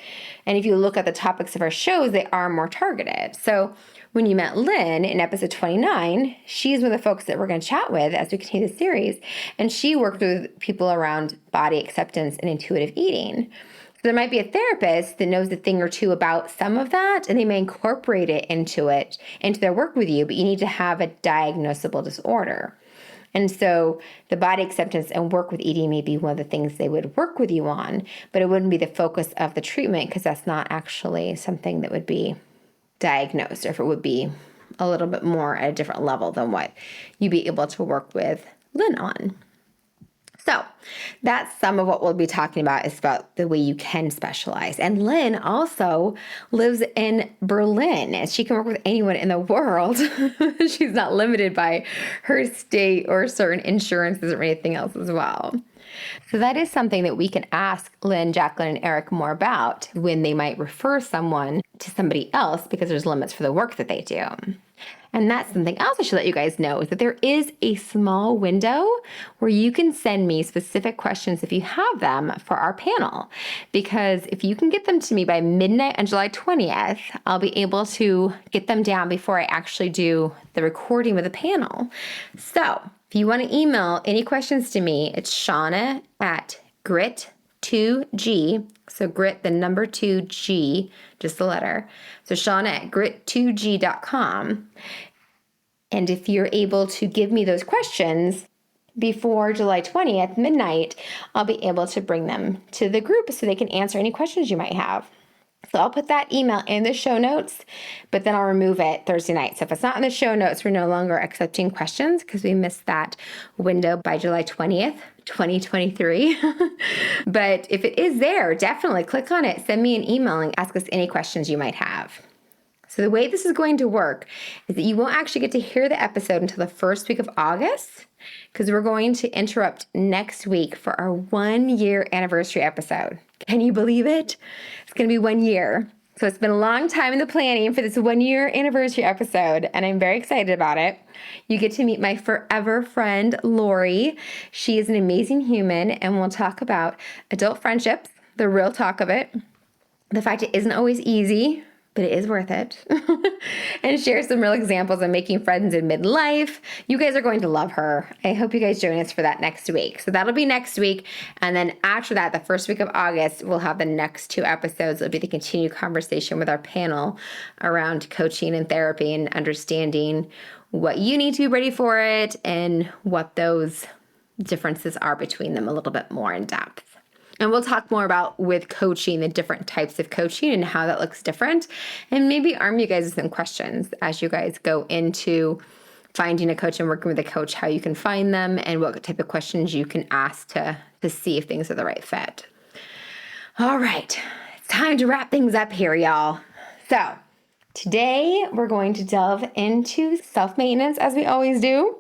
And if you look at the topics of our shows, they are more targeted. So when you met Lynn in episode 29, she's one of the folks that we're going to chat with as we continue the series. And she worked with people around body acceptance and intuitive eating. So there might be a therapist that knows a thing or two about some of that, and they may incorporate it into their work with you, but you need to have a diagnosable disorder. And so the body acceptance and work with eating may be one of the things they would work with you on, but it wouldn't be the focus of the treatment because that's not actually something that would be diagnosed, or if it would be a little bit more at a different level than what you'd be able to work with Lynn on. So that's some of what we'll be talking about, is about the way you can specialize. And Lynn also lives in Berlin, and she can work with anyone in the world. She's not limited by her state or certain insurances or anything else as well. So that is something that we can ask Lynn, Jacqueline, and Eric more about when they might refer someone to somebody else, because there's limits for the work that they do. And that's something else I should let you guys know, is that there is a small window where you can send me specific questions if you have them for our panel. Because if you can get them to me by midnight on July 20th, I'll be able to get them down before I actually do the recording with the panel. So if you want to email any questions to me, it's Shauna at grit2g. So grit, the number 2G, just the letter. So Shauna at grit2g.com. And if you're able to give me those questions before July 20th, midnight, I'll be able to bring them to the group so they can answer any questions you might have. So I'll put that email in the show notes, but then I'll remove it Thursday night. So if it's not in the show notes, we're no longer accepting questions because we missed that window by July 20th, 2023. But if it is there, definitely click on it, send me an email, and ask us any questions you might have. So the way this is going to work is that you won't actually get to hear the episode until the first week of August, because we're going to interrupt next week for our 1-year anniversary episode. Can you believe it? It's going to be 1 year. So it's been a long time in the planning for this 1-year anniversary episode, and I'm very excited about it. You get to meet my forever friend, Lori. She is an amazing human, and we'll talk about adult friendships, the real talk of it, the fact it isn't always easy, but it is worth it, and share some real examples of making friends in midlife. You guys are going to love her. I hope you guys join us for that next week. So that'll be next week. And then after that, the first week of August, we'll have the next 2 episodes. It'll be the continued conversation with our panel around coaching and therapy and understanding what you need to be ready for it and what those differences are between them a little bit more in depth. And we'll talk more about with coaching, the different types of coaching and how that looks different, and maybe arm you guys with some questions as you guys go into finding a coach and working with a coach, how you can find them and what type of questions you can ask to see if things are the right fit. All right, it's time to wrap things up here, y'all. So today we're going to delve into self-maintenance, as we always do,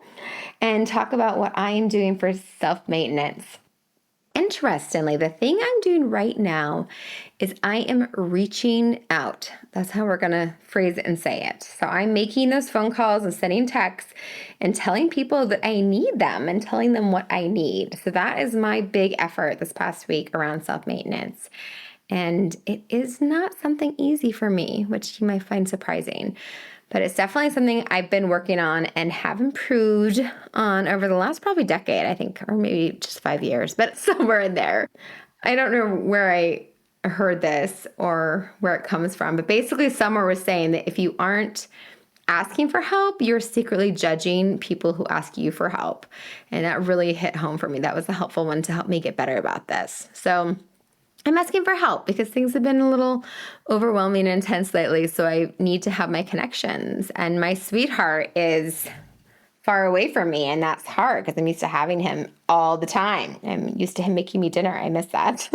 and talk about what I am doing for self-maintenance. Interestingly, the thing I'm doing right now is I am reaching out. That's how we're going to phrase it and say it. So I'm making those phone calls and sending texts and telling people that I need them and telling them what I need. So that is my big effort this past week around self-maintenance. And it is not something easy for me, which you might find surprising. But it's definitely something I've been working on and have improved on over the last probably decade, I think, or maybe just 5 years, but somewhere in there. I don't know where I heard this or where it comes from, but basically somewhere was saying that if you aren't asking for help, you're secretly judging people who ask you for help. And that really hit home for me. That was a helpful one to help me get better about this. So I'm asking for help because things have been a little overwhelming and intense lately, so I need to have my connections. And my sweetheart is far away from me, and that's hard because I'm used to having him all the time. I'm used to him making me dinner. I miss that.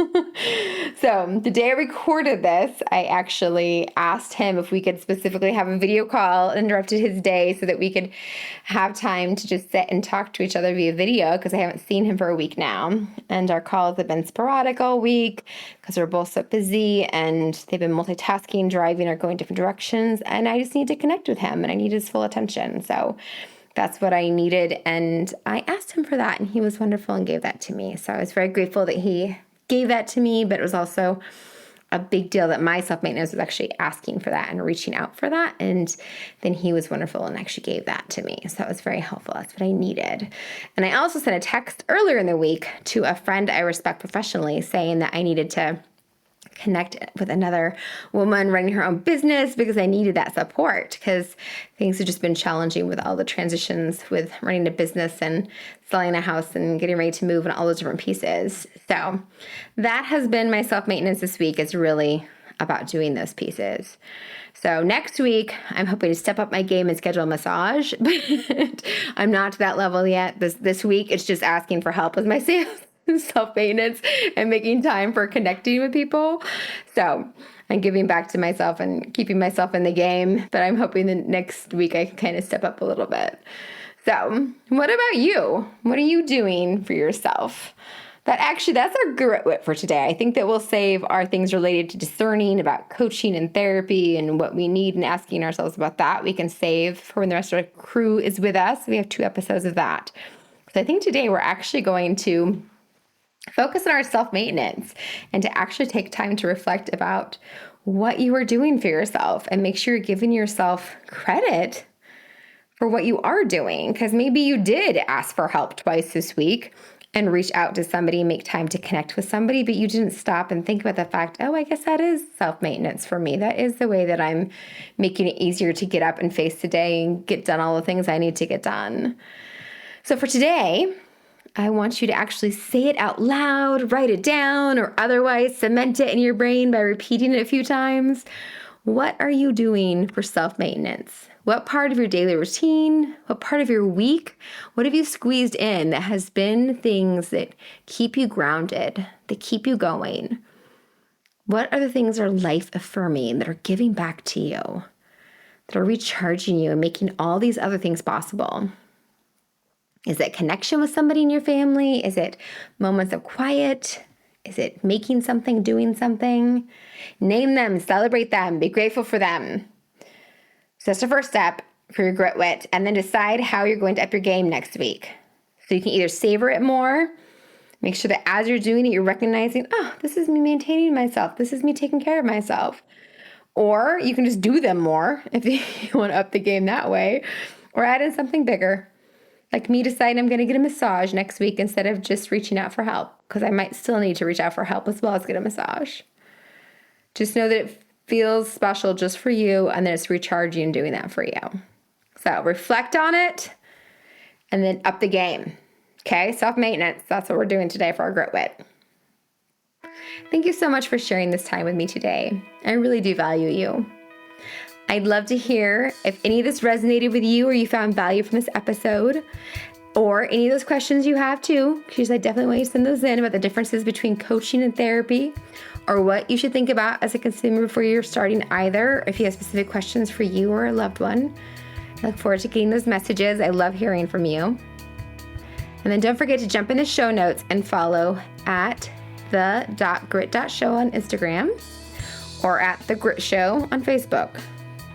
So the day I recorded this, I actually asked him if we could specifically have a video call, interrupted his day so that we could have time to just sit and talk to each other via video because I haven't seen him for a week now. And our calls have been sporadic all week because we're both so busy and they've been multitasking, driving or going different directions. And I just need to connect with him and I need his full attention. So that's what I needed. And I asked him for that, and he was wonderful and gave that to me. So I was very grateful that he gave that to me, but it was also a big deal that my self-maintenance was actually asking for that and reaching out for that. And then he was wonderful and actually gave that to me. So that was very helpful. That's what I needed. And I also sent a text earlier in the week to a friend I respect professionally saying that I needed to connect with another woman running her own business because I needed that support, because things have just been challenging with all the transitions with running a business and selling a house and getting ready to move and all those different pieces. So that has been my self-maintenance this week, is really about doing those pieces. So next week, I'm hoping to step up my game and schedule a massage, but I'm not to that level yet. This week, it's just asking for help with my sales. Self-maintenance and making time for connecting with people. So I'm giving back to myself and keeping myself in the game, but I'm hoping that next week I can kind of step up a little bit. So what about you? What are you doing for yourself? That's our grit wit for today. I think that we'll save our things related to discerning about coaching and therapy and what we need and asking ourselves about that. We can save for when the rest of the crew is with us. We have 2 episodes of that. So I think today we're actually going to focus on our self-maintenance and to actually take time to reflect about what you are doing for yourself and make sure you're giving yourself credit for what you are doing. Because maybe you did ask for help twice this week and reach out to somebody, make time to connect with somebody, but you didn't stop and think about the fact, oh, I guess that is self-maintenance for me. That is the way that I'm making it easier to get up and face the day and get done all the things I need to get done. So for today, I want you to actually say it out loud, write it down, or otherwise cement it in your brain by repeating it a few times. What are you doing for self-maintenance? What part of your daily routine, what part of your week, what have you squeezed in that has been things that keep you grounded, that keep you going? What are the things that are life-affirming, that are giving back to you, that are recharging you and making all these other things possible? Is it connection with somebody in your family? Is it moments of quiet? Is it making something, doing something? Name them, celebrate them, be grateful for them. So that's the first step for your grit wit. And then decide how you're going to up your game next week. So you can either savor it more, make sure that as you're doing it, you're recognizing, oh, this is me maintaining myself. This is me taking care of myself. Or you can just do them more if you want to up the game that way, or add in something bigger. Like me deciding I'm going to get a massage next week instead of just reaching out for help, because I might still need to reach out for help as well as get a massage. Just know that it feels special just for you and that it's recharging and doing that for you. So reflect on it and then up the game. Okay, self-maintenance. That's what we're doing today for our grit wit. Thank you so much for sharing this time with me today. I really do value you. I'd love to hear if any of this resonated with you or you found value from this episode, or any of those questions you have too, because I definitely want you to send those in about the differences between coaching and therapy, or what you should think about as a consumer before you're starting either, if you have specific questions for you or a loved one. I look forward to getting those messages. I love hearing from you. And then don't forget to jump in the show notes and follow at the.grit.show on Instagram or at The Grit Show on Facebook.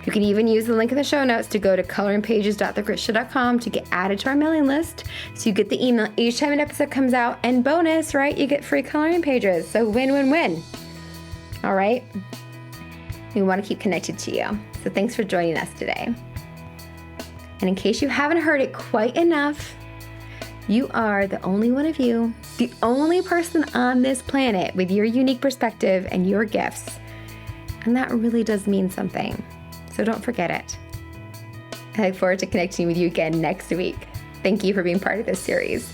You can even use the link in the show notes to go to coloringpages.thegritsshow.com to get added to our mailing list, so you get the email each time an episode comes out, and bonus, right, you get free coloring pages. So win, win, win. All right? We want to keep connected to you. So thanks for joining us today. And in case you haven't heard it quite enough, you are the only one of you, the only person on this planet with your unique perspective and your gifts. And that really does mean something. So don't forget it. I look forward to connecting with you again next week. Thank you for being part of this series.